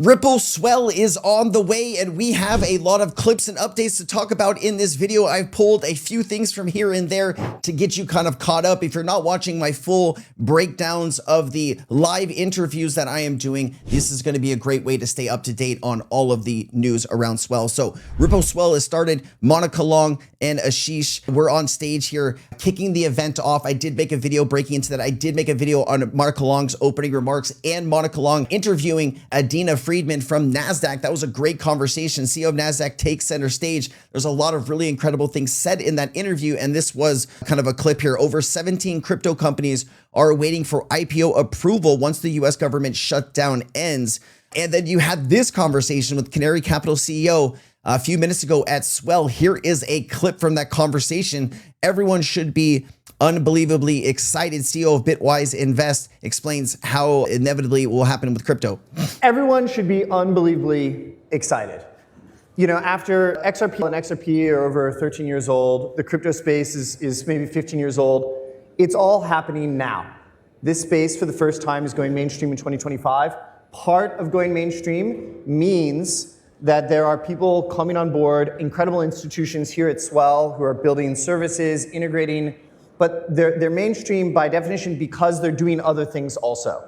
Ripple Swell is on the way, and we have a lot of clips and updates to talk about in this video. I've pulled a few things from here and there to get you kind of caught up. If you're not watching my full breakdowns of the live interviews that I am doing, this is going to be a great way to stay up to date on all of the news around Swell. So Ripple Swell has started. Monica Long and Ashish were on stage here kicking the event off. I did make a video breaking into that. I did make a video on Monica Long's opening remarks and Monica Long interviewing Adina Friedman from NASDAQ. That was a great conversation. CEO of NASDAQ takes center stage. There's a lot of really incredible things said in that interview, and this was kind of a clip here. Over 17 crypto companies are waiting for IPO approval once the US government shutdown ends. And then you had this conversation with Canary Capital CEO a few minutes ago at Swell. Here is a clip from that conversation. Everyone should be unbelievably excited. CEO of Bitwise Invest explains how inevitably it will happen with crypto. Everyone should be unbelievably excited. You know, after XRP and XRP are over 13 years old, the crypto space is maybe 15 years old. It's all happening now. This space for the first time is going mainstream in 2025. Part of going mainstream means that there are people coming on board, incredible institutions here at Swell who are building services, integrating, but they're mainstream by definition because they're doing other things also.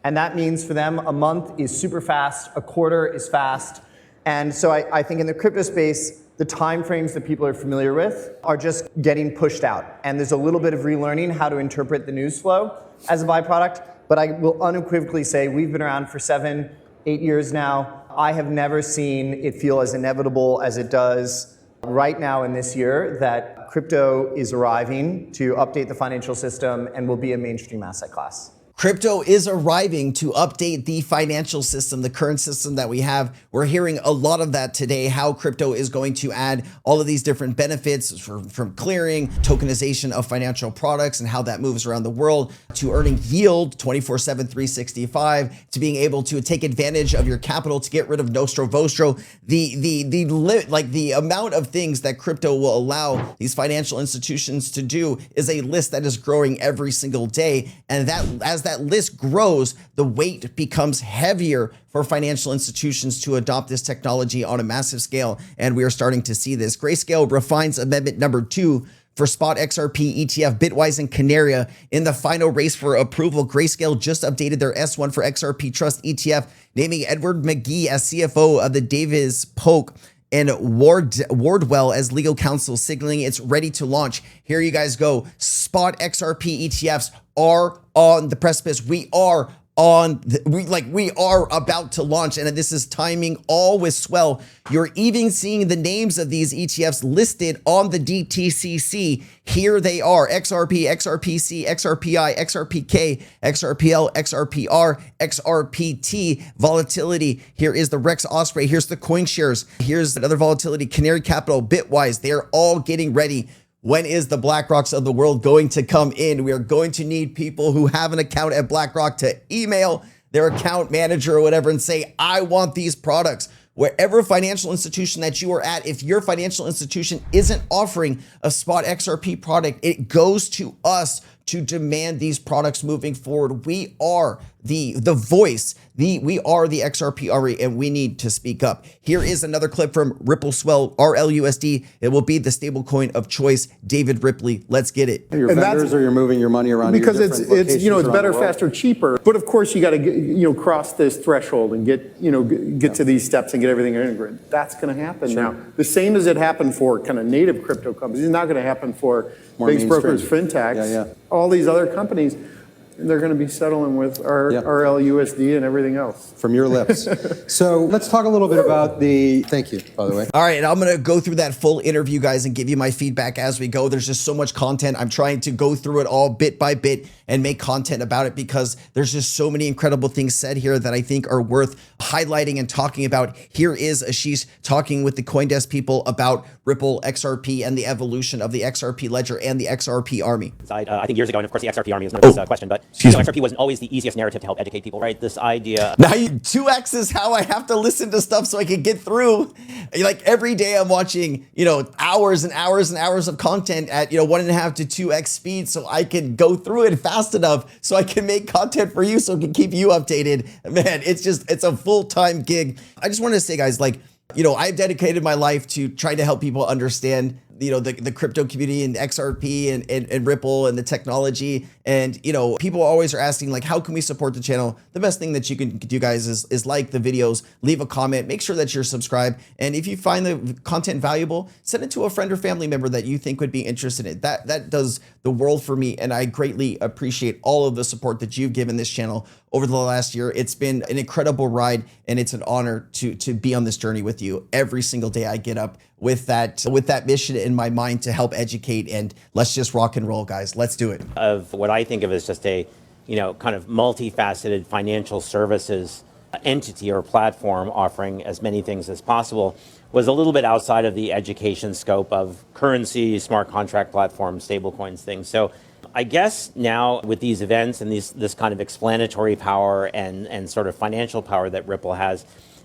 And that means for them, a month is super fast, a quarter is fast. And so I think in the crypto space, the timeframes that people are familiar with are just getting pushed out. And there's a little bit of relearning how to interpret the news flow as a byproduct. But I will unequivocally say we've been around for 7-8 years now. I have never seen it feel as inevitable as it does right now in this year that crypto is arriving to update the financial system and will be a mainstream asset class. Crypto is arriving to update the financial system, the current system that we have. We're hearing a lot of that today, how crypto is going to add all of these different benefits from clearing, tokenization of financial products, and how that moves around the world, to earning yield 24/7, 365, to being able to take advantage of your capital, to get rid of nostro vostro. The amount of things that crypto will allow these financial institutions to do is a list that is growing every single day. And that as that list grows, the weight becomes heavier for financial institutions to adopt this technology on a massive scale. And we are starting to see this. Grayscale refines amendment number 2 for spot XRP ETF, Bitwise and Canaria in the final race for approval. Grayscale just updated their S1 for XRP Trust ETF, naming Edward McGee as CFO of the Davis Polk and Wardwell as legal counsel, signaling it's ready to launch. Here you guys go. Spot XRP ETFs are on the precipice. We are about to launch, and this is timing all with Swell. You're even seeing the names of these ETFs listed on the DTCC. Here they are: XRP, XRPC, XRPI, XRPK, XRPL, XRPR, XRPT. Volatility. Here is the Rex Osprey. Here's the coin shares. Here's another volatility. Canary Capital, Bitwise. They're all getting ready. When is the BlackRocks of the world going to come in? We are going to need people who have an account at BlackRock to email their account manager or whatever and say, I want these products. Wherever financial institution that you are at, if your financial institution isn't offering a spot XRP product, it goes to us to demand these products moving forward. We are the voice, we are the XRP Army, and we need to speak up. Here is another clip from Ripple Swell, RLUSD. It will be the stablecoin of choice. David Ripley, let's get it. Your vendors, or you're moving your money around because it's better, faster, cheaper. But of course, you got to cross this threshold and get to these steps and get everything integrated. That's going to happen now. The same as it happened for kind of native crypto companies. It's not going to happen for big brokers, fintechs. All these other companies, they're going to be settling with our RLUSD and everything else. From your lips. So let's talk a little bit about thank you, by the way. All right, I'm going to go through that full interview, guys, and give you my feedback as we go. There's just so much content. I'm trying to go through it all bit by bit and make content about it because there's just so many incredible things said here that I think are worth highlighting and talking about. Here is Ashish talking with the CoinDesk people about Ripple XRP and the evolution of the XRP ledger and the XRP army. I think years ago, and of course the XRP army is no question, but XRP wasn't always the easiest narrative to help educate people, right? This idea. Now 2x is how I have to listen to stuff so I can get through. Like every day I'm watching, hours and hours and hours of content at, 1.5 to 2x speed so I can go through it fast enough so I can make content for you so it can keep you updated. Man, it's a full-time gig. I just want to say, guys, I've dedicated my life to trying to help people understand the crypto community and XRP and Ripple and the technology. And, people always are asking, how can we support the channel? The best thing that you can do, guys, is like the videos, leave a comment, make sure that you're subscribed. And if you find the content valuable, send it to a friend or family member that you think would be interested in it. That does the world for me. And I greatly appreciate all of the support that you've given this channel over the last year. It's been an incredible ride, and it's an honor to be on this journey with you. Every single day I get up with that mission in my mind to help educate, and let's just rock and roll, guys. Let's do it. Of what I think of as just a, kind of multifaceted financial services entity or platform offering as many things as possible was a little bit outside of the education scope of currency, smart contract platforms, stablecoins, things. So I guess now with these events and this kind of explanatory power and sort of financial power that Ripple has,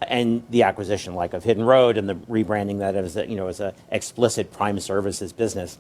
and the acquisition of Hidden Road and the rebranding that as a explicit prime services business,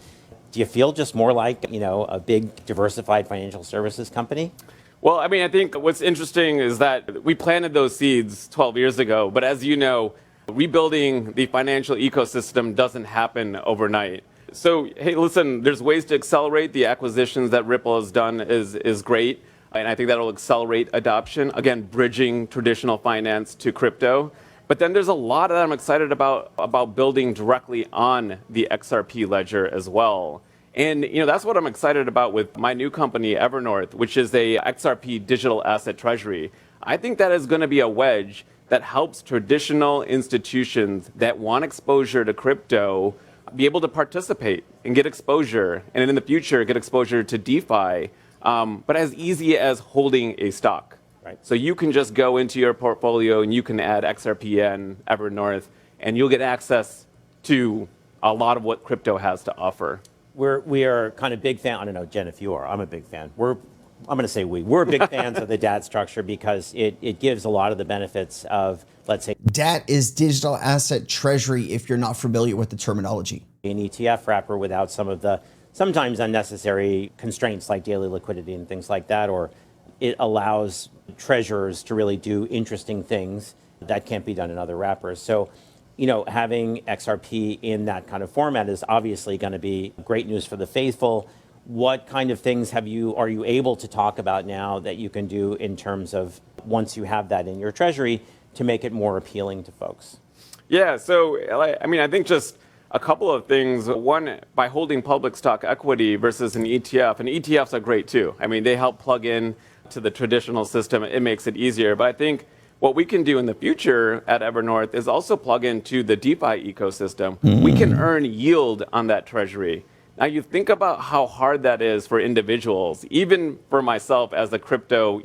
do you feel just more like a big diversified financial services company? Well, I think what's interesting is that we planted those seeds 12 years ago, but as you know, rebuilding the financial ecosystem doesn't happen overnight. So, hey, listen, there's ways to accelerate the acquisitions that Ripple has done is great. And I think that'll accelerate adoption, again, bridging traditional finance to crypto. But then there's a lot that I'm excited about building directly on the XRP ledger as well. And that's what I'm excited about with my new company, Evernorth, which is a XRP digital asset treasury. I think that is going to be a wedge that helps traditional institutions that want exposure to crypto be able to participate and get exposure, and in the future get exposure to DeFi. But as easy as holding a stock. Right. So you can just go into your portfolio and you can add XRPN, Evernorth, and you'll get access to a lot of what crypto has to offer. We are kind of big fan. I don't know, Jen, if you are. I'm a big fan. I'm going to say we're big fans of the DAT structure because it gives a lot of the benefits of, let's say, DAT is digital asset treasury if you're not familiar with the terminology. An ETF wrapper without some of the sometimes unnecessary constraints like daily liquidity and things like that, or it allows treasurers to really do interesting things that can't be done in other wrappers. So, having XRP in that kind of format is obviously going to be great news for the faithful. What kind of things are you able to talk about now that you can do in terms of once you have that in your treasury to make it more appealing to folks? Yeah, so I think just a couple of things. One, by holding public stock equity versus an ETF, and ETFs are great too. They help plug in to the traditional system. It makes it easier. But I think what we can do in the future at Evernorth is also plug into the DeFi ecosystem. We can earn yield on that treasury. Now you think about how hard that is for individuals, even for myself as a crypto,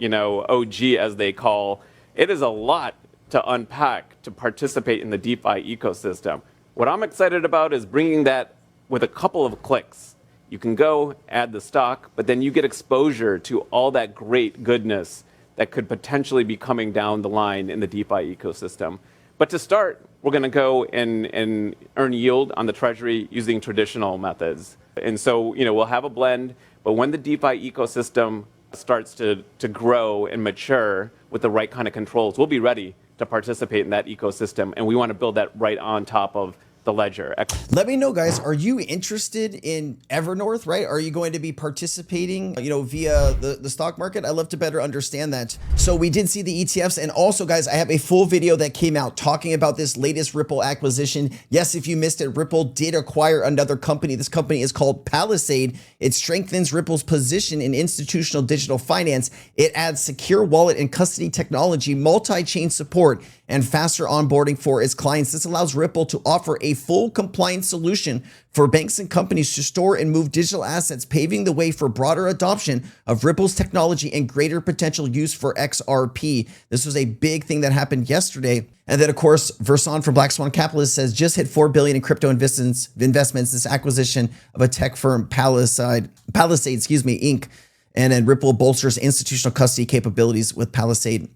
OG as they call, it is a lot to unpack to participate in the DeFi ecosystem. What I'm excited about is bringing that with a couple of clicks. You can go add the stock, but then you get exposure to all that great goodness that could potentially be coming down the line in the DeFi ecosystem. But to start, we're going to go and earn yield on the treasury using traditional methods. And so, we'll have a blend, but when the DeFi ecosystem starts to grow and mature with the right kind of controls, we'll be ready to participate in that ecosystem. And we want to build that right on top of the ledger. Let me know, guys, are you interested in Evernorth, right? Are you going to be participating, via the stock market? I'd love to better understand that. So we did see the ETFs. And also, guys, I have a full video that came out talking about this latest Ripple acquisition. Yes, if you missed it, Ripple did acquire another company. This company is called Palisade. It strengthens Ripple's position in institutional digital finance. It adds secure wallet and custody technology, multi-chain support, and faster onboarding for its clients. This allows Ripple to offer a full compliance solution for banks and companies to store and move digital assets, paving the way for broader adoption of Ripple's technology and greater potential use for XRP. This was a big thing that happened yesterday. And then, of course, Verson from Black Swan Capitalist says, just hit $4 billion in crypto investments. This acquisition of a tech firm, Palisade, Inc. And then Ripple bolsters institutional custody capabilities with Palisade.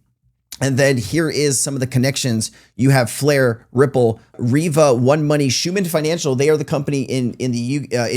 And then here is some of the connections. You have Flare, Ripple, Riva, One Money, Schumann Financial. They are the company in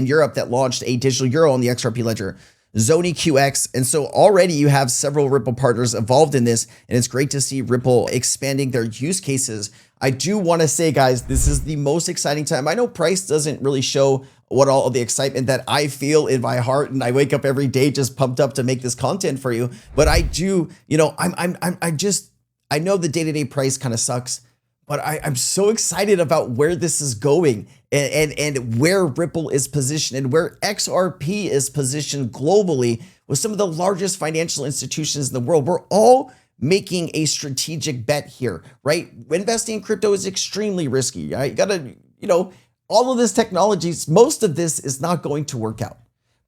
Europe that launched a digital euro on the XRP ledger. Zoni QX. And so already you have several Ripple partners involved in this, and it's great to see Ripple expanding their use cases. I do want to say, guys, this is the most exciting time. I know price doesn't really show what all of the excitement that I feel in my heart, and I wake up every day just pumped up to make this content for you. But I do, you know, I know the day-to-day price kind of sucks, but I'm so excited about where this is going and where Ripple is positioned and where XRP is positioned globally with some of the largest financial institutions in the world. We're all making a strategic bet here, right? Investing in crypto is extremely risky. Right? You gotta, you know, all of this technologies, most of this is not going to work out.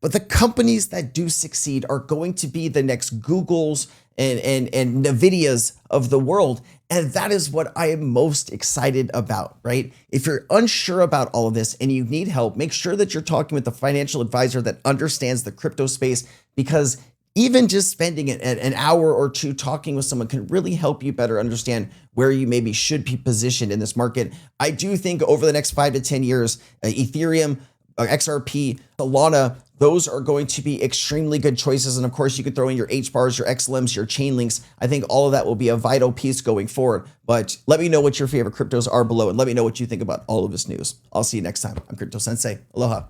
But the companies that do succeed are going to be the next Googles and NVIDIAs of the world. And that is what I am most excited about, right? If you're unsure about all of this and you need help, make sure that you're talking with a financial advisor that understands the crypto space, because even just spending an hour or two talking with someone can really help you better understand where you maybe should be positioned in this market. I do think over the next 5 to 10 years, Ethereum, XRP, Solana, those are going to be extremely good choices. And of course, you could throw in your HBARs, your XLMs, your chain links. I think all of that will be a vital piece going forward. But let me know what your favorite cryptos are below, and let me know what you think about all of this news. I'll see you next time. I'm Crypto Sensei. Aloha.